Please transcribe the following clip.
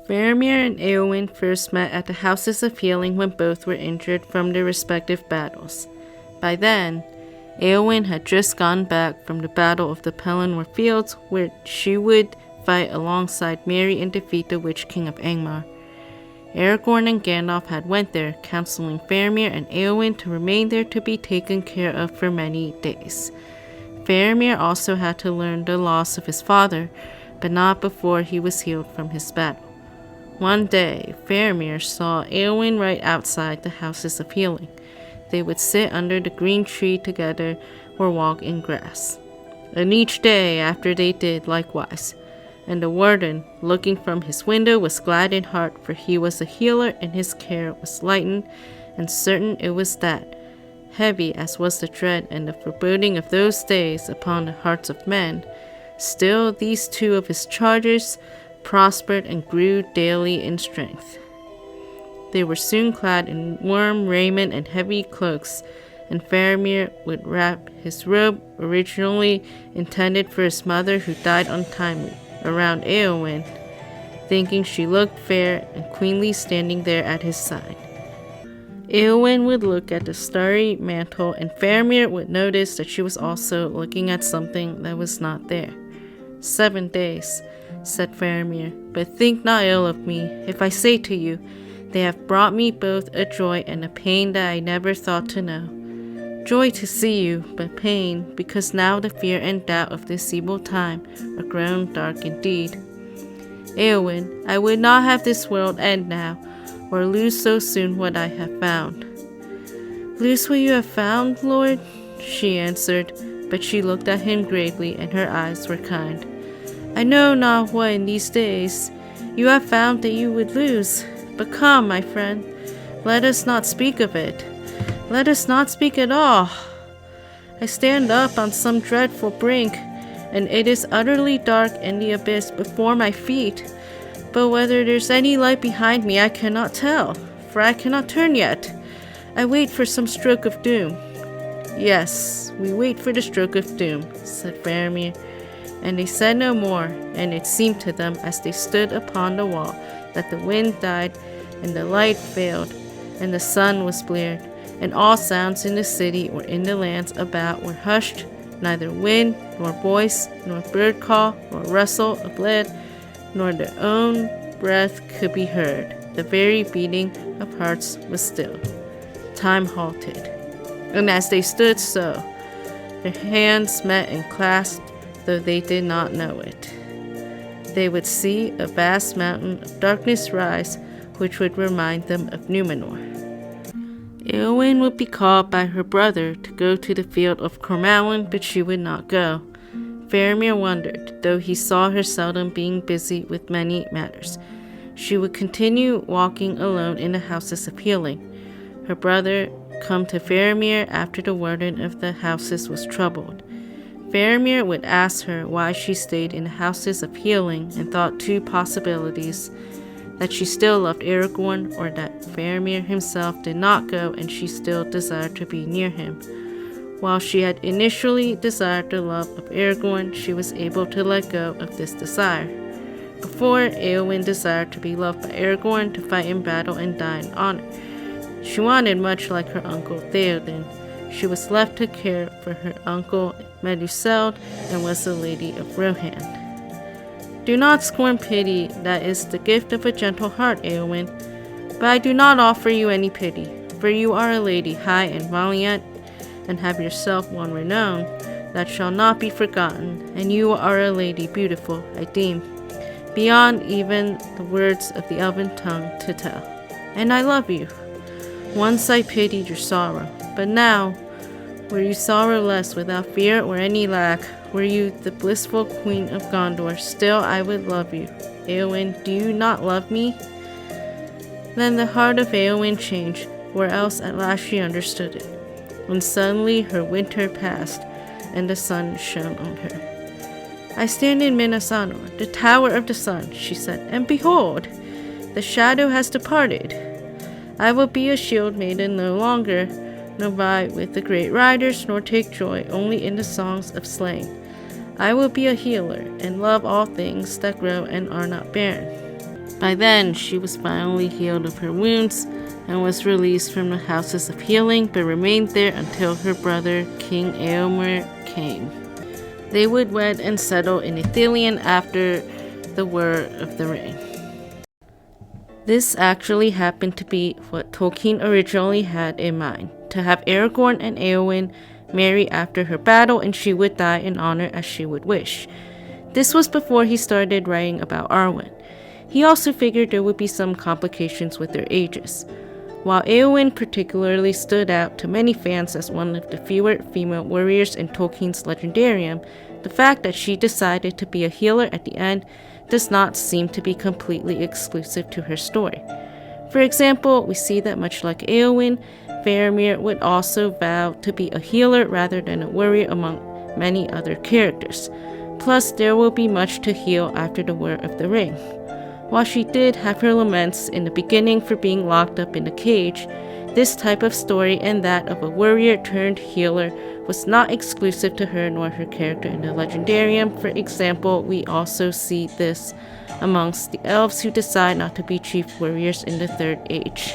Faramir and Eowyn first met at the Houses of Healing when both were injured from their respective battles. By then, Eowyn had just gone back from the Battle of the Pelennor Fields, where she would fight alongside Merry and defeat the Witch-King of Angmar. Aragorn and Gandalf had went there, counseling Faramir and Eowyn to remain there to be taken care of for many days. Faramir also had to learn the loss of his father, but not before he was healed from his battle. One day, Faramir saw Eowyn right outside the Houses of Healing. They would sit under the green tree together or walk in grass. And each day after they did likewise. And the warden, looking from his window, was glad in heart, for he was a healer and his care was lightened, and certain it was that, heavy as was the dread and the foreboding of those days upon the hearts of men, still these two of his chargers prospered and grew daily in strength. They were soon clad in warm raiment and heavy cloaks, and Faramir would wrap his robe, originally intended for his mother who died untimely, around Eowyn, thinking she looked fair and queenly standing there at his side. Eowyn would look at the starry mantle, and Faramir would notice that she was also looking at something that was not there. 7 days, said Faramir, but think not ill of me if I say to you, they have brought me both a joy and a pain that I never thought to know. Joy to see you, but pain, because now the fear and doubt of this evil time are grown dark indeed. Eowyn, I would not have this world end now, or lose so soon what I have found. Lose what you have found, Lord? She answered, but she looked at him gravely, and her eyes were kind. I know not what in these days you have found that you would lose, but come, my friend, let us not speak of it. Let us not speak at all. I stand up on some dreadful brink, and it is utterly dark in the abyss before my feet. But whether there's any light behind me I cannot tell, for I cannot turn yet. I wait for some stroke of doom. Yes, we wait for the stroke of doom, said Faramir. And they said no more, and it seemed to them as they stood upon the wall that the wind died, and the light failed, and the sun was bleared, and all sounds in the city or in the lands about were hushed, neither wind, nor voice, nor bird call, nor rustle of lead, nor their own breath could be heard. The very beating of hearts was still. Time halted, and as they stood so, their hands met and clasped, though they did not know it. They would see a vast mountain of darkness rise, which would remind them of Númenor. Eowyn would be called by her brother to go to the field of Cormallin, but she would not go. Faramir wondered, though he saw her seldom being busy with many matters. She would continue walking alone in the Houses of Healing. Her brother come to Faramir after the warden of the houses was troubled. Faramir would ask her why she stayed in the Houses of Healing and thought two possibilities, that she still loved Aragorn, or that Faramir himself did not go and she still desired to be near him. While she had initially desired the love of Aragorn, she was able to let go of this desire. Before, Eowyn desired to be loved by Aragorn, to fight in battle and die in honor. She wanted much like her uncle Theoden. She was left to care for her uncle Meduseld and was a lady of Rohan. Do not scorn pity, that is the gift of a gentle heart, Eowyn. But I do not offer you any pity, for you are a lady high and valiant, and have yourself one renown that shall not be forgotten, and you are a lady beautiful, I deem, beyond even the words of the elven tongue to tell. And I love you. Once I pitied your sorrow, but now, were you sorrowless without fear or any lack, were you the blissful queen of Gondor, still I would love you. Eowyn, do you not love me? Then the heart of Eowyn changed, or else at last she understood it. When suddenly her winter passed, and the sun shone on her. I stand in Minas Anor, the tower of the sun, she said, and behold, the shadow has departed. I will be a shield maiden no longer, nor vie with the great riders, nor take joy only in the songs of slaying. I will be a healer, and love all things that grow and are not barren. By then, she was finally healed of her wounds and was released from the Houses of Healing, but remained there until her brother, King Eowyn, came. They would wed and settle in Ithilien after the War of the Ring. This actually happened to be what Tolkien originally had in mind, to have Aragorn and Eowyn marry after her battle, and she would die in honor as she would wish. This was before he started writing about Arwen. He also figured there would be some complications with their ages. While Eowyn particularly stood out to many fans as one of the fewer female warriors in Tolkien's Legendarium, the fact that she decided to be a healer at the end does not seem to be completely exclusive to her story. For example, we see that much like Eowyn, Faramir would also vow to be a healer rather than a warrior among many other characters. Plus, there will be much to heal after the War of the Ring. While she did have her laments in the beginning for being locked up in a cage, this type of story and that of a warrior turned healer was not exclusive to her nor her character in the Legendarium. For example, we also see this amongst the elves who decide not to be chief warriors in the Third Age.